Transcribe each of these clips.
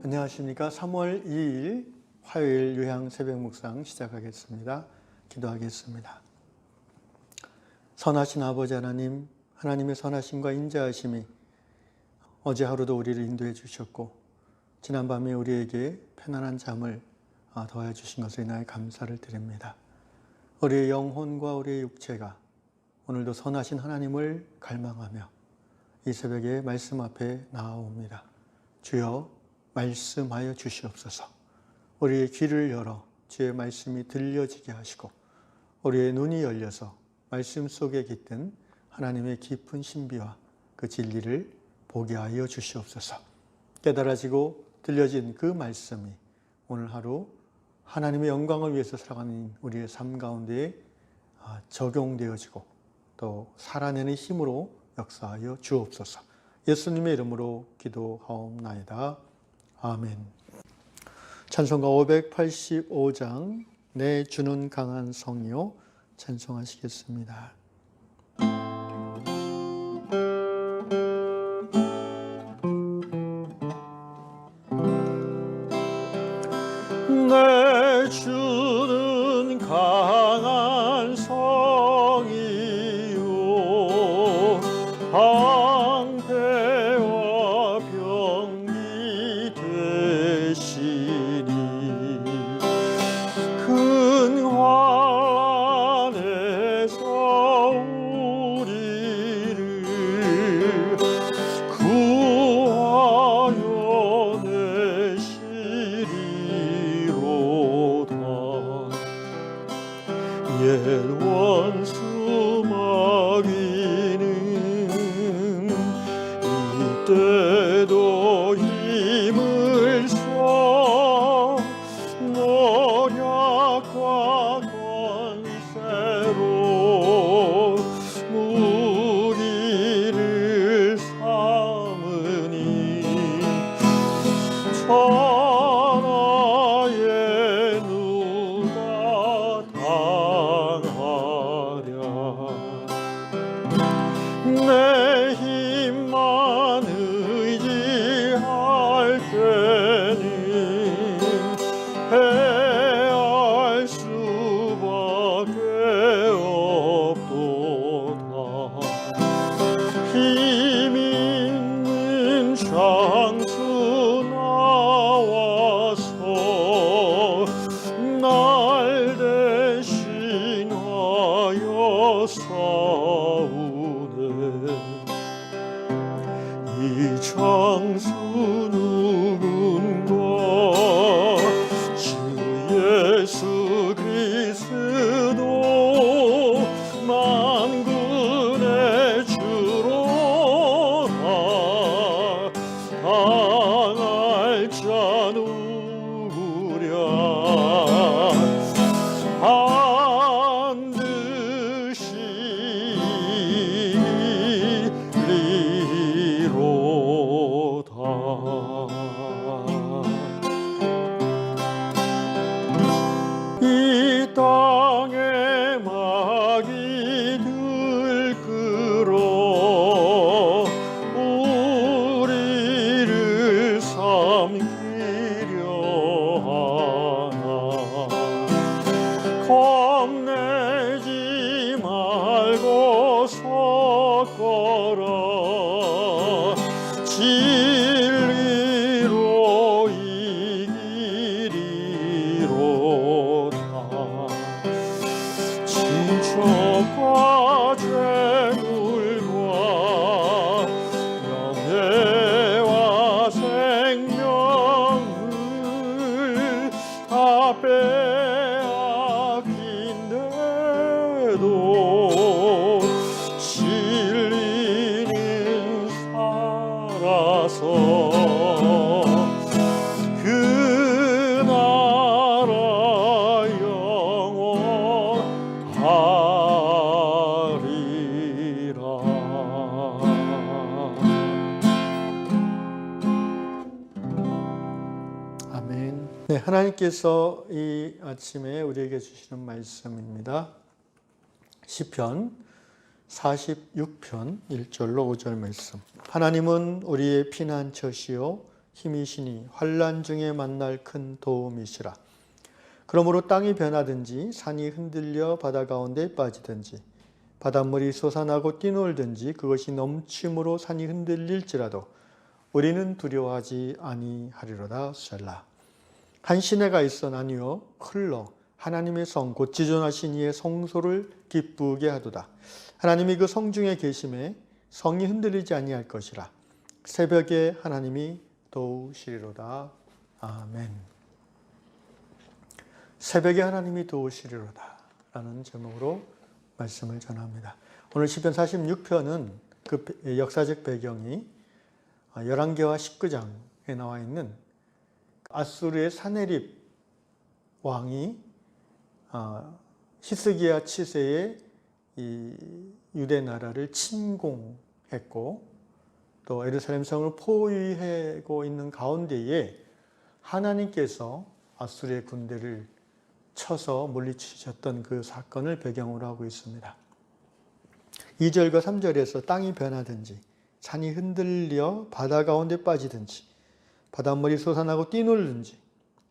안녕하십니까. 3월 2일 화요일 요양 새벽 묵상 시작하겠습니다. 기도하겠습니다. 선하신 아버지 하나님, 하나님의 선하심과 인자하심이 어제 하루도 우리를 인도해 주셨고 지난밤에 우리에게 편안한 잠을 더해 주신 것에 인하여 감사를 드립니다. 우리의 영혼과 우리의 육체가 오늘도 선하신 하나님을 갈망하며 이 새벽에 말씀 앞에 나아옵니다. 주여 말씀하여 주시옵소서. 우리의 귀를 열어 주의 말씀이 들려지게 하시고 우리의 눈이 열려서 말씀 속에 깃든 하나님의 깊은 신비와 그 진리를 보게 하여 주시옵소서. 깨달아지고 들려진 그 말씀이 오늘 하루 하나님의 영광을 위해서 살아가는 우리의 삶 가운데 적용되어지고 또 살아내는 힘으로 역사하여 주옵소서. 예수님의 이름으로 기도하옵나이다. 아멘. 찬송가 585장 내 주는 강한 성이요 찬송하시겠습니다. 내 주는 강한 성이요 방패와 병기 되시니 큰 환난에서 우리를 구하여 내시리로다. 옛 원수 마귀는 이때도 힘을 써 노력과 권세로 무기를 삼으니 천하에 누가 당하랴. 내 힘만 의지할 때는 패할 수밖에 없도다. 힘 있는 장수 나와서 날 대신하여 싸우네. 이 장수 누군가 주 예수 그리스도 만군의 주로다. 당할 자 누구랴. 반드시 이리로다. 이 땅에 마귀 들끓어 우리를 삼키려 하나. 겁내지 말고 섰거라. 진리로 이기리로다. 친척과 재물과 명예와 생명을 다 빼앗긴데도 진리는 살아서 그 나라 영원하리라. 아멘. 네, 하나님께서 이 아침에 우리에게 주시는 말씀입니다. 시편 46편 1절로 5절 말씀. 하나님은 우리의 피난처시요 힘이시니 환난 중에 만날 큰 도움이시라. 그러므로 땅이 변하든지 산이 흔들려 바다 가운데 빠지든지 바닷물이 솟아나고 뛰놀든지 그것이 넘침으로 산이 흔들릴지라도 우리는 두려워하지 아니하리로다. 셀라. 한 시내가 있어 나뉘어 흘러 하나님의 성 곧 지존하신 이의 성소를 기쁘게 하도다. 하나님이 그 성 중에 계심에 성이 흔들리지 아니할 것이라. 새벽에 하나님이 도우시리로다. 아멘. 새벽에 하나님이 도우시리로다 라는 제목으로 말씀을 전합니다. 오늘 시편 46편은 그 역사적 배경이 열왕기와 19장에 나와 있는 아수르의 사네립 왕이 히스기야 치세의 이 유대 나라를 침공했고 또 예루살렘 성을 포위하고 있는 가운데에 하나님께서 아수르의 군대를 쳐서 물리치셨던 그 사건을 배경으로 하고 있습니다. 2절과 3절에서 땅이 변하든지 산이 흔들려 바다 가운데 빠지든지 바닷물이 솟아나고 뛰놀든지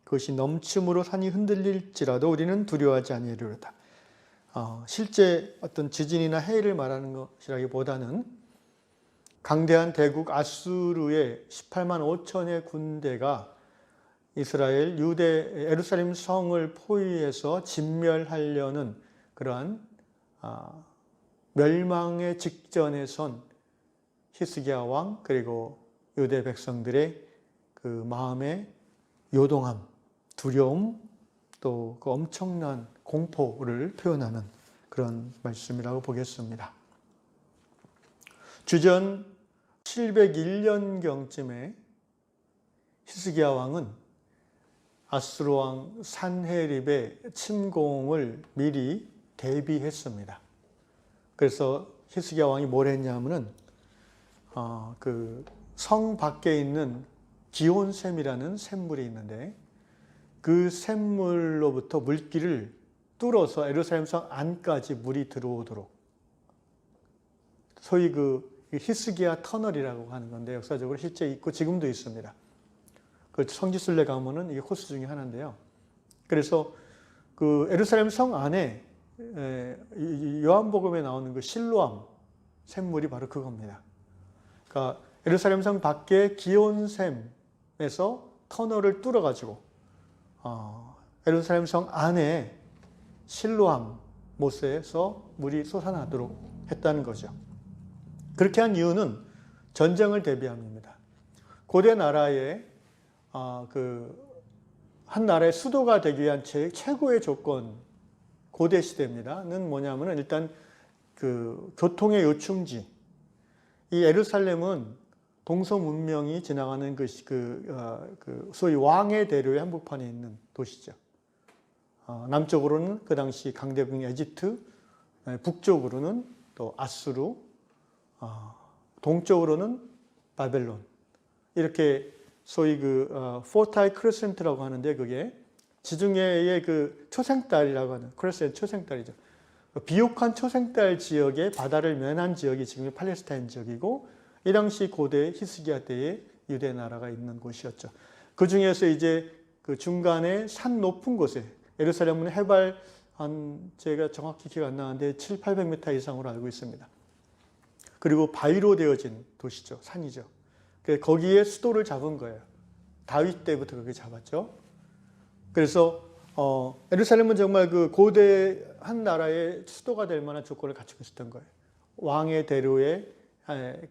그것이 넘침으로 산이 흔들릴지라도 우리는 두려워하지 아니하리로다. 실제 어떤 지진이나 해일을 말하는 것이라기보다는 강대한 대국 아수르의 18만 5천의 군대가 이스라엘 유대 예루살렘 성을 포위해서 진멸하려는 그러한 멸망의 직전에 선 히스기야 왕 그리고 유대 백성들의 그 마음의 요동함, 두려움 또 그 엄청난 공포를 표현하는 그런 말씀이라고 보겠습니다. 주전 701년경쯤에 히스기야 왕은 아수르 왕 산헤립의 침공을 미리 대비했습니다. 그래서 히스기야 왕이 뭘 했냐면은 그 성 밖에 있는 기온샘이라는 샘물이 있는데 그 샘물로부터 물길을 뚫어서 예루살렘 성 안까지 물이 들어오도록 소위 그 히스기야 터널이라고 하는 건데 역사적으로 실제 있고 지금도 있습니다. 그 성지순례 가면은 이게 코스 중에 하나인데요. 그래서 그 예루살렘 성 안에 요한복음에 나오는 그 실로암 샘물이 바로 그겁니다. 그러니까 예루살렘 성 밖에 기온샘에서 터널을 뚫어가지고 예루살렘 성 안에 실로암 못에서 물이 솟아나도록 했다는 거죠. 그렇게 한 이유는 전쟁을 대비함입니다. 고대 나라의 한 나라의 수도가 되기 위한 최고의 조건, 고대 시대입니다.는 뭐냐면은 일단 그 교통의 요충지. 이 예루살렘은 동서 문명이 지나가는 소위 왕의 대로의 한복판에 있는 도시죠. 남쪽으로는 그 당시 강대국 에집트, 북쪽으로는 또 아수르, 동쪽으로는 바벨론. 이렇게 소위 포타이 크레센트라고 하는데 그게 지중해의 그 초생달이라고 하는 크레센트 초생달이죠. 비옥한 초생달 지역의 바다를 면한 지역이 지금의 팔레스타인 지역이고 이 당시 고대 히스기야 때의 유대 나라가 있는 곳이었죠. 그 중에서 이제 그 중간에 산 높은 곳에 예루살렘은 해발 제가 정확히 기억 안 나는데 700-800m 이상으로 알고 있습니다. 그리고 바위로 되어진 도시죠. 산이죠. 거기에 수도를 잡은 거예요. 다윗 때부터 그렇게 잡았죠. 그래서 예루살렘은 정말 그 고대 한 나라의 수도가 될 만한 조건을 갖추고 있었던 거예요. 왕의 대로에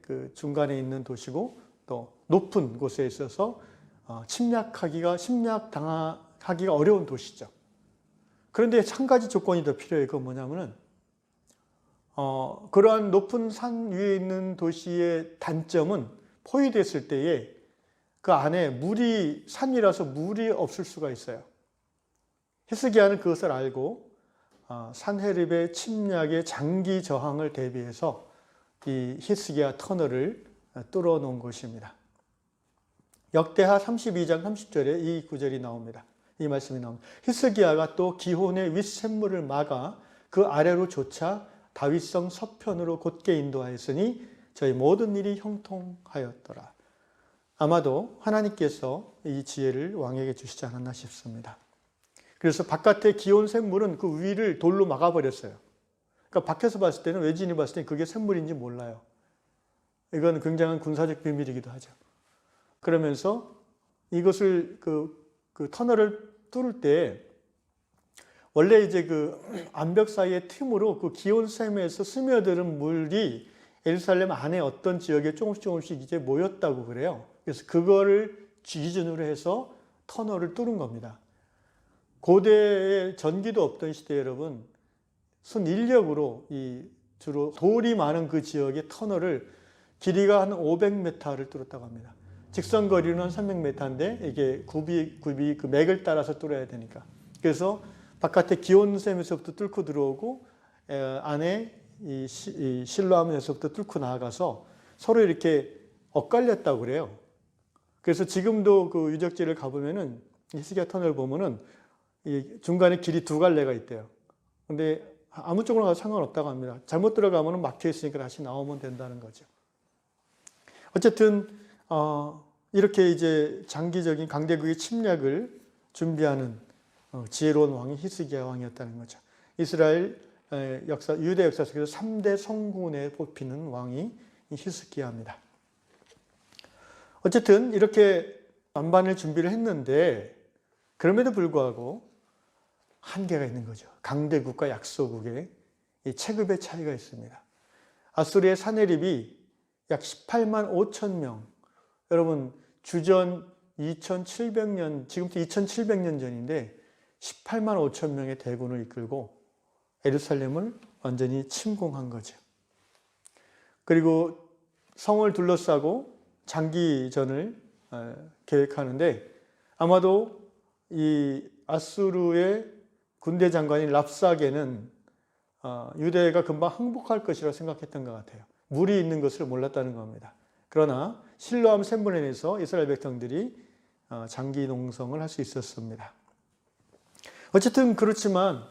그 중간에 있는 도시고 또 높은 곳에 있어서 침략당하기가 어려운 도시죠. 그런데 한 가지 조건이 더 필요해요. 그건 뭐냐면은 그러한 높은 산 위에 있는 도시의 단점은 포위됐을 때에 그 안에 산이라서 물이 없을 수가 있어요. 히스기야는 그것을 알고 산헤립의 침략의 장기 저항을 대비해서 이 히스기야 터널을 뚫어 놓은 것입니다. 역대하 32장 30절에 이 구절이 나옵니다. 이 말씀이 나옵니다. 히스기야가 또 기혼의 윗샘물을 막아 그 아래로 좇아 다윗성 서편으로 곧게 인도하였으니 저희 모든 일이 형통하였더라. 아마도 하나님께서 이 지혜를 왕에게 주시지 않았나 싶습니다. 그래서 바깥에 기온 샘물은 그 위를 돌로 막아버렸어요. 그러니까 밖에서 봤을 때는, 외지인이 봤을 때는 그게 샘물인지 몰라요. 이건 굉장한 군사적 비밀이기도 하죠. 그러면서 이것을 그 터널을 뚫을 때 원래 이제 그 암벽 사이의 틈으로 그 기온샘에서 스며드는 물이 예루살렘 안에 어떤 지역에 조금씩 이제 모였다고 그래요. 그래서 그거를 기준으로 해서 터널을 뚫은 겁니다. 고대에 전기도 없던 시대 여러분, 손 인력으로 이 주로 돌이 많은 그 지역의 터널을 길이가 한 500m를 뚫었다고 합니다. 직선 거리는 한 300m인데 이게 굽이 그 맥을 따라서 뚫어야 되니까. 그래서 바깥에 기온샘에서부터 뚫고 들어오고 안에 이 실로암에서부터 뚫고 나아가서 서로 이렇게 엇갈렸다고 그래요. 그래서 지금도 그 유적지를 가보면은 히스기야 터널 보면은 이 중간에 길이 두 갈래가 있대요. 근데 아무 쪽으로 가도 상관없다고 합니다. 잘못 들어가면 막혀 있으니까 다시 나오면 된다는 거죠. 어쨌든 이렇게 이제 장기적인 강대국의 침략을 준비하는 지혜로운 왕이 히스기야 왕이었다는 거죠. 이스라엘 역사, 유대 역사 속에서 3대 성군에 뽑히는 왕이 히스기야입니다. 어쨌든 이렇게 만반의 준비를 했는데 그럼에도 불구하고 한계가 있는 거죠. 강대국과 약소국의 이 체급의 차이가 있습니다. 아수르의 사네립이 약 18만 5천 명. 여러분 주전 2700년, 지금부터 2700년 전인데 18만 5천 명의 대군을 이끌고 예루살렘을 완전히 침공한 거죠. 그리고 성을 둘러싸고 장기전을 계획하는데 아마도 이 아수르의 군대 장관인 랍사게는 유대가 금방 항복할 것이라고 생각했던 것 같아요. 물이 있는 것을 몰랐다는 겁니다. 그러나 실로암 샘물에 의해서 이스라엘 백성들이 장기 농성을 할 수 있었습니다. 어쨌든 그렇지만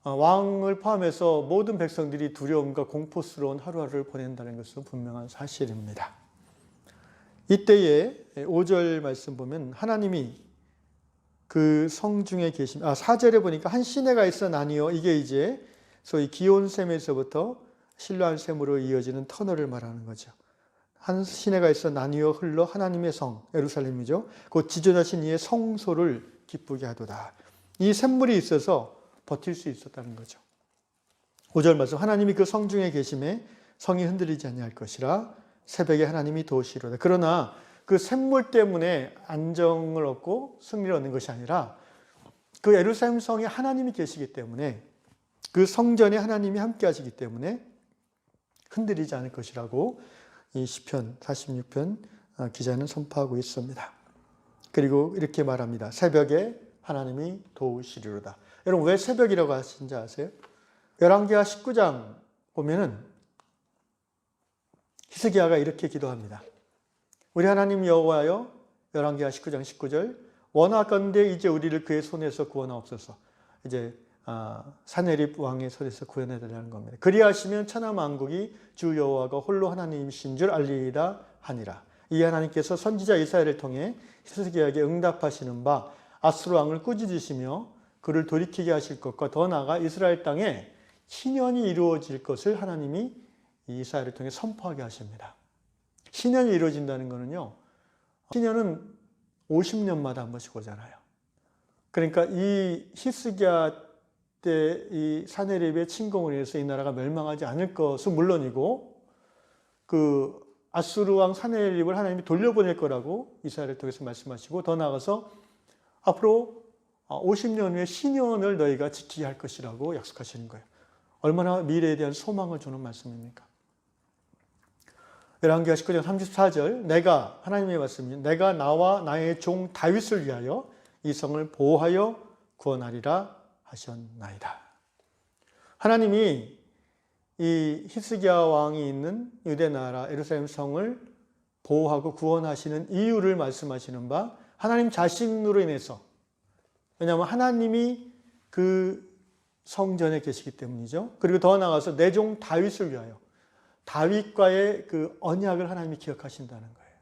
왕을 포함해서 모든 백성들이 두려움과 공포스러운 하루하루를 보낸다는 것은 분명한 사실입니다. 이때에 5절 말씀 보면 하나님이 그 성중에 계심, 4절에 보니까 한 시내가 있어 나뉘어, 이게 이제 소위 기온샘에서부터 실로암 샘으로 이어지는 터널을 말하는 거죠. 한 시내가 있어 나뉘어 흘러 하나님의 성, 예루살렘이죠. 곧 지존하신 이의 성소를 기쁘게 하도다. 이 샘물이 있어서 버틸 수 있었다는 거죠. 5절 말씀, 하나님이 그 성중에 계심에 성이 흔들리지 아니할 것이라 새벽에 하나님이 도우시리로다. 그러나 그 샘물 때문에 안정을 얻고 승리를 얻는 것이 아니라 그 예루살렘 성에 하나님이 계시기 때문에, 그 성전에 하나님이 함께 하시기 때문에 흔들리지 않을 것이라고 이 시편 46편 기자는 선포하고 있습니다. 그리고 이렇게 말합니다. 새벽에 하나님이 도우시리로다. 여러분 왜 새벽이라고 하신지 아세요? 열왕기하 19장 보면은 히스기야가 이렇게 기도합니다. 우리 하나님 여호와여, 열왕기하 19장 19절, 원하건대 이제 우리를 그의 손에서 구원하옵소서. 이제 사네립 왕의 손에서 구원해달라는 겁니다. 그리하시면 천하 만국이 주 여호와가 홀로 하나님이신 줄 알리리라 하니라. 이 하나님께서 선지자 이사야를 통해 히스기야에게 응답하시는 바 아수르 왕을 꾸짖으시며 그를 돌이키게 하실 것과 더 나아가 이스라엘 땅에 신년이 이루어질 것을 하나님이 이사야를 통해 선포하게 하십니다. 신년이 이루어진다는 것은요, 신년은 50년마다 한 번씩 오잖아요. 그러니까 이 히스기야 때 이 사네립의 침공을 위해서 이 나라가 멸망하지 않을 것은 물론이고, 그 아수르 왕 사네립을 하나님이 돌려보낼 거라고 이사야를 통해서 말씀하시고, 더 나아가서 앞으로 50년 후에 신년을 너희가 지키게 할 것이라고 약속하시는 거예요. 얼마나 미래에 대한 소망을 주는 말씀입니까? 열왕기하 19장 34절, 내가, 하나님의 말씀입니다. 내가 나와 나의 종 다윗을 위하여 이 성을 보호하여 구원하리라 하셨나이다. 하나님이 이 히스기야 왕이 있는 유대 나라 예루살렘 성을 보호하고 구원하시는 이유를 말씀하시는 바 하나님 자신으로 인해서, 왜냐하면 하나님이 그 성전에 계시기 때문이죠. 그리고 더 나아가서 내 종 다윗을 위하여, 다윗과의 그 언약을 하나님이 기억하신다는 거예요.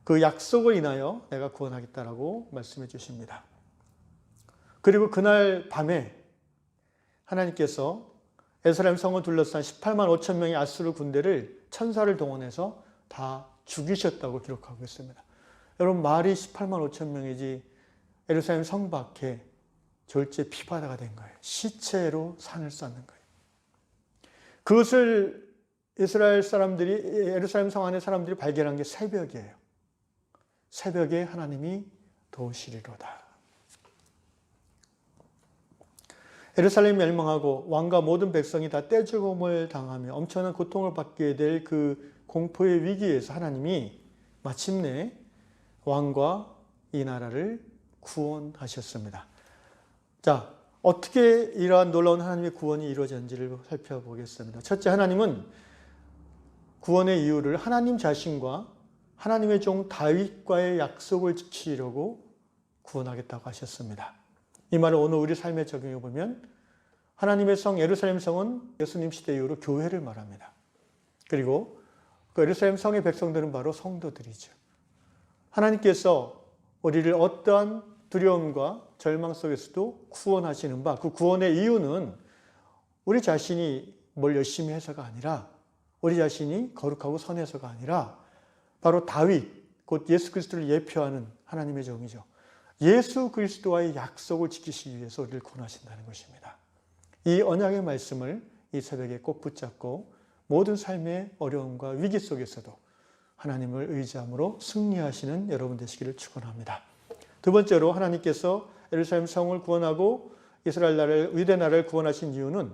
그 약속을 인하여 내가 구원하겠다라고 말씀해 주십니다. 그리고 그날 밤에 하나님께서 예루살렘 성을 둘러싼 18만 5천 명의 아수르 군대를 천사를 동원해서 다 죽이셨다고 기록하고 있습니다. 여러분, 말이 18만 5천 명이지 예루살렘 성 밖에 절제 피바다가 된 거예요. 시체로 산을 쌓는 거예요. 그것을 이스라엘 사람들이, 예루살렘 성 안의 사람들이 발견한 게 새벽이에요. 새벽에 하나님이 도우시리로다. 예루살렘이 멸망하고 왕과 모든 백성이 다 떼죽음을 당하며 엄청난 고통을 받게 될 그 공포의 위기에서 하나님이 마침내 왕과 이 나라를 구원하셨습니다. 자, 어떻게 이러한 놀라운 하나님의 구원이 이루어졌는지를 살펴보겠습니다. 첫째, 하나님은 구원의 이유를 하나님 자신과 하나님의 종 다윗과의 약속을 지키려고 구원하겠다고 하셨습니다. 이 말을 오늘 우리 삶에 적용해 보면 하나님의 성 예루살렘 성은 예수님 시대 이후로 교회를 말합니다. 그리고 그 예루살렘 성의 백성들은 바로 성도들이죠. 하나님께서 우리를 어떠한 두려움과 절망 속에서도 구원하시는 바, 그 구원의 이유는 우리 자신이 뭘 열심히 해서가 아니라, 우리 자신이 거룩하고 선해서가 아니라 바로 다윗, 곧 예수 그리스도를 예표하는 하나님의 종이죠. 예수 그리스도와의 약속을 지키시기 위해서 우리를 구원하신다는 것입니다. 이 언약의 말씀을 이 새벽에 꼭 붙잡고 모든 삶의 어려움과 위기 속에서도 하나님을 의지함으로 승리하시는 여러분 되시기를 축원합니다. 두 번째로, 하나님께서 예루살렘 성을 구원하고 이스라엘 나라를, 유대 나라를 구원하신 이유는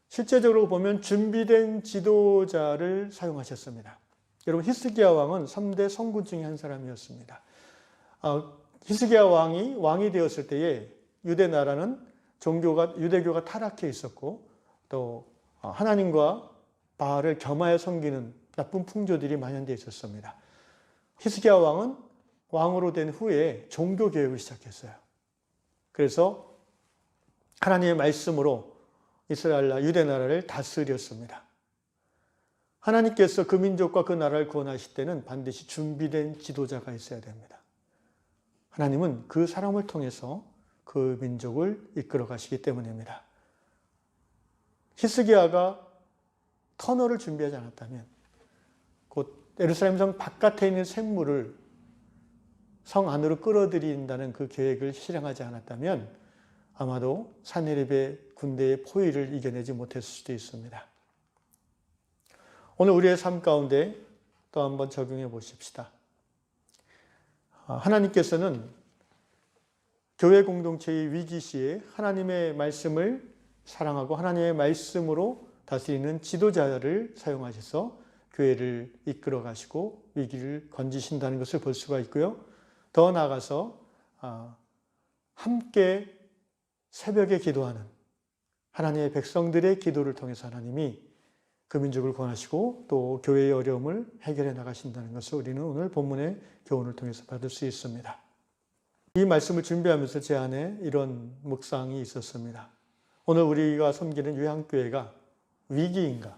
실제적으로 보면 준비된 지도자를 사용하셨습니다. 여러분, 히스기야 왕은 3대 성군 중에 한 사람이었습니다. 히스기야 왕이 되었을 때에 유대 나라는 유대교가 타락해 있었고, 또 하나님과 바알을 겸하여 섬기는 나쁜 풍조들이 만연되어 있었습니다. 히스기야 왕은 왕으로 된 후에 종교 개혁을 시작했어요. 그래서 하나님의 말씀으로 이스라엘 유대 나라를 다스렸습니다. 하나님께서 그 민족과 그 나라를 구원하실 때는 반드시 준비된 지도자가 있어야 됩니다. 하나님은 그 사람을 통해서 그 민족을 이끌어 가시기 때문입니다. 히스기야가 터널을 준비하지 않았다면, 곧 예루살렘 성 바깥에 있는 샘물을 성 안으로 끌어들인다는 그 계획을 실행하지 않았다면 아마도 산헤립의 군대의 포위를 이겨내지 못했을 수도 있습니다. 오늘 우리의 삶 가운데 또 한번 적용해 보십시다. 하나님께서는 교회 공동체의 위기 시에 하나님의 말씀을 사랑하고 하나님의 말씀으로 다스리는 지도자를 사용하셔서 교회를 이끌어 가시고 위기를 건지신다는 것을 볼 수가 있고요. 더 나아가서 함께 새벽에 기도하는 하나님의 백성들의 기도를 통해서 하나님이 그 민족을 구원하시고 또 교회의 어려움을 해결해 나가신다는 것을 우리는 오늘 본문의 교훈을 통해서 받을 수 있습니다. 이 말씀을 준비하면서 제 안에 이런 묵상이 있었습니다. 오늘 우리가 섬기는 요양교회가 위기인가?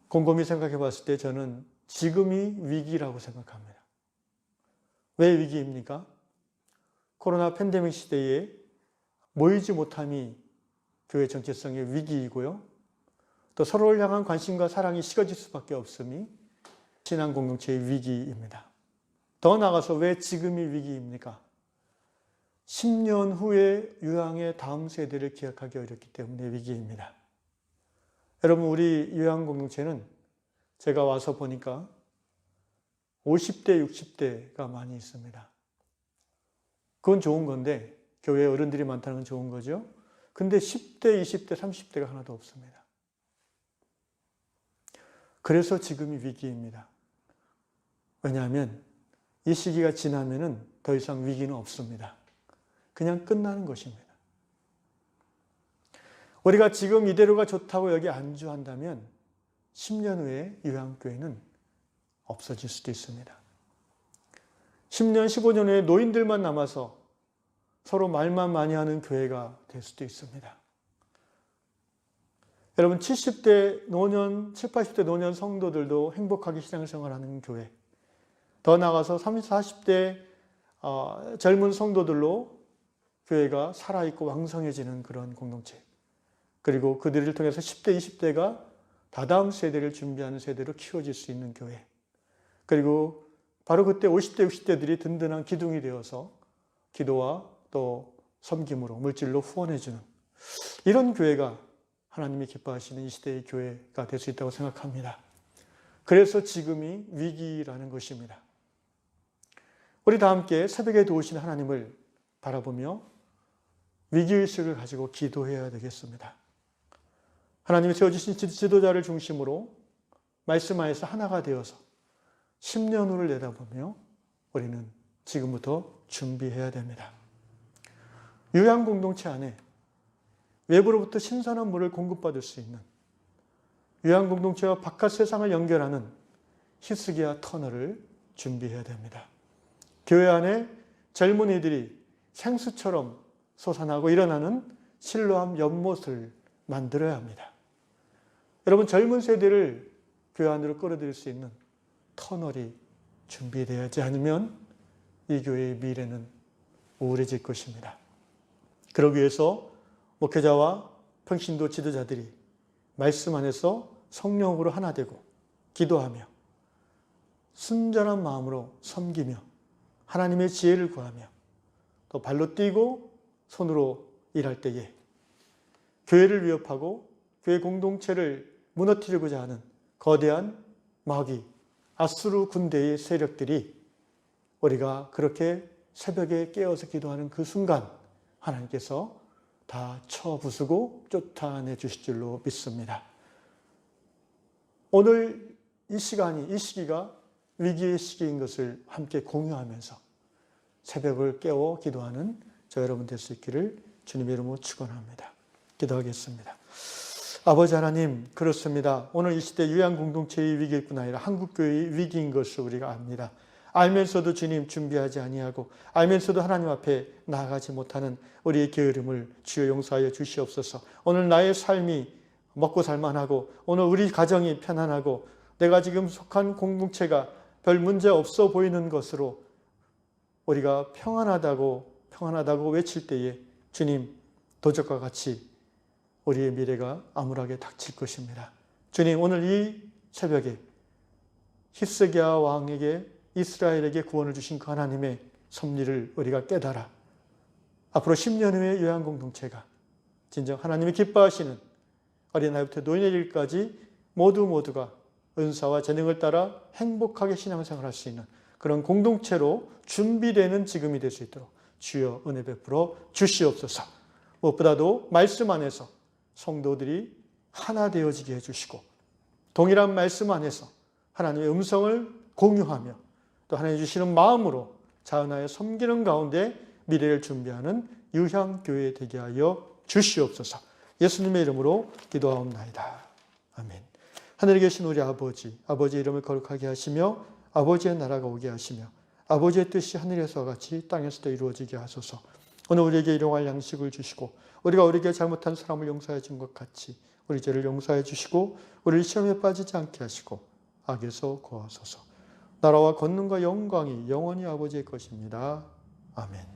곰곰이 생각해 봤을 때 저는 지금이 위기라고 생각합니다. 왜 위기입니까? 코로나 팬데믹 시대에 모이지 못함이 교회 정체성의 위기이고요. 또 서로를 향한 관심과 사랑이 식어질 수밖에 없음이 신앙 공동체의 위기입니다. 더 나아가서 왜 지금이 위기입니까? 10년 후에 유양의 다음 세대를 기억하기 어렵기 때문에 위기입니다. 여러분, 우리 유양 공동체는 제가 와서 보니까 50대, 60대가 많이 있습니다. 그건 좋은 건데, 교회에 어른들이 많다는 건 좋은 거죠. 근데 10대, 20대, 30대가 하나도 없습니다. 그래서 지금이 위기입니다. 왜냐하면 이 시기가 지나면은 더 이상 위기는 없습니다. 그냥 끝나는 것입니다. 우리가 지금 이대로가 좋다고 여기 안주한다면 10년 후에 유양교회는 없어질 수도 있습니다. 10년, 15년 후에 노인들만 남아서 서로 말만 많이 하는 교회가 될 수도 있습니다. 여러분 70대 노년, 70, 80대 노년 성도들도 행복하게 신앙생활하는 교회, 더 나아가서 30, 40대 젊은 성도들로 교회가 살아있고 왕성해지는 그런 공동체, 그리고 그들을 통해서 10대, 20대가 다다음 세대를 준비하는 세대로 키워질 수 있는 교회, 그리고 바로 그때 50대, 60대들이 든든한 기둥이 되어서 기도와 또 섬김으로 물질로 후원해주는 이런 교회가 하나님이 기뻐하시는 이 시대의 교회가 될 수 있다고 생각합니다. 그래서 지금이 위기라는 것입니다. 우리 다 함께 새벽에 도우시는 하나님을 바라보며 위기의식을 가지고 기도해야 되겠습니다. 하나님이 세워주신 지도자를 중심으로 말씀 안에서 하나가 되어서 10년 후를 내다보며 우리는 지금부터 준비해야 됩니다. 요양공동체 안에 외부로부터 신선한 물을 공급받을 수 있는 요양공동체와 바깥 세상을 연결하는 히스기야 터널을 준비해야 됩니다. 교회 안에 젊은이들이 생수처럼 솟아나고 일어나는 실로암 연못을 만들어야 합니다. 여러분, 젊은 세대를 교회 안으로 끌어들일 수 있는 터널이 준비되지 않으면 이 교회의 미래는 우울해질 것입니다. 그러기 위해서 목회자와 평신도 지도자들이 말씀 안에서 성령으로 하나 되고 기도하며 순전한 마음으로 섬기며 하나님의 지혜를 구하며 또 발로 뛰고 손으로 일할 때에 교회를 위협하고 교회 공동체를 무너뜨리고자 하는 거대한 마귀, 아수르 군대의 세력들이 우리가 그렇게 새벽에 깨어서 기도하는 그 순간 하나님께서 다 쳐부수고 쫓아내 주실 줄로 믿습니다. 오늘 이 시간이, 이 시기가 위기의 시기인 것을 함께 공유하면서 새벽을 깨워 기도하는 저 여러분 될 수 있기를 주님의 이름으로 축원합니다. 기도하겠습니다. 아버지 하나님, 그렇습니다. 오늘 이 시대 요양공동체의 위기일 뿐 아니라 한국교회의 위기인 것을 우리가 압니다. 알면서도 주님 준비하지 아니하고 알면서도 하나님 앞에 나아가지 못하는 우리의 게으름을 주여 용서하여 주시옵소서. 오늘 나의 삶이 먹고 살만하고 오늘 우리 가정이 편안하고 내가 지금 속한 공동체가 별 문제 없어 보이는 것으로 우리가 평안하다고 외칠 때에 주님, 도적과 같이 우리의 미래가 암울하게 닥칠 것입니다. 주님, 오늘 이 새벽에 히스기야 왕에게 이스라엘에게 구원을 주신 그 하나님의 섭리를 우리가 깨달아 앞으로 10년 후의 요양공동체가 진정 하나님이 기뻐하시는 어린아이부터 노인의 일까지 모두가 은사와 재능을 따라 행복하게 신앙생활할 수 있는 그런 공동체로 준비되는 지금이 될 수 있도록 주여 은혜 베풀어 주시옵소서. 무엇보다도 말씀 안에서 성도들이 하나 되어지게 해주시고 동일한 말씀 안에서 하나님의 음성을 공유하며 또 하나님 주시는 마음으로 자은하여 섬기는 가운데 미래를 준비하는 유향교회 되게 하여 주시옵소서. 예수님의 이름으로 기도하옵나이다. 아멘. 하늘에 계신 우리 아버지, 아버지의 이름을 거룩하게 하시며 아버지의 나라가 오게 하시며 아버지의 뜻이 하늘에서와 같이 땅에서도 이루어지게 하소서. 오늘 우리에게 일용할 양식을 주시고 우리가 우리에게 잘못한 사람을 용서해 준 것 같이 우리 죄를 용서해 주시고 우리를 시험에 빠지지 않게 하시고 악에서 구하소서. 나라와 권능과 영광이 영원히 아버지의 것입니다. 아멘.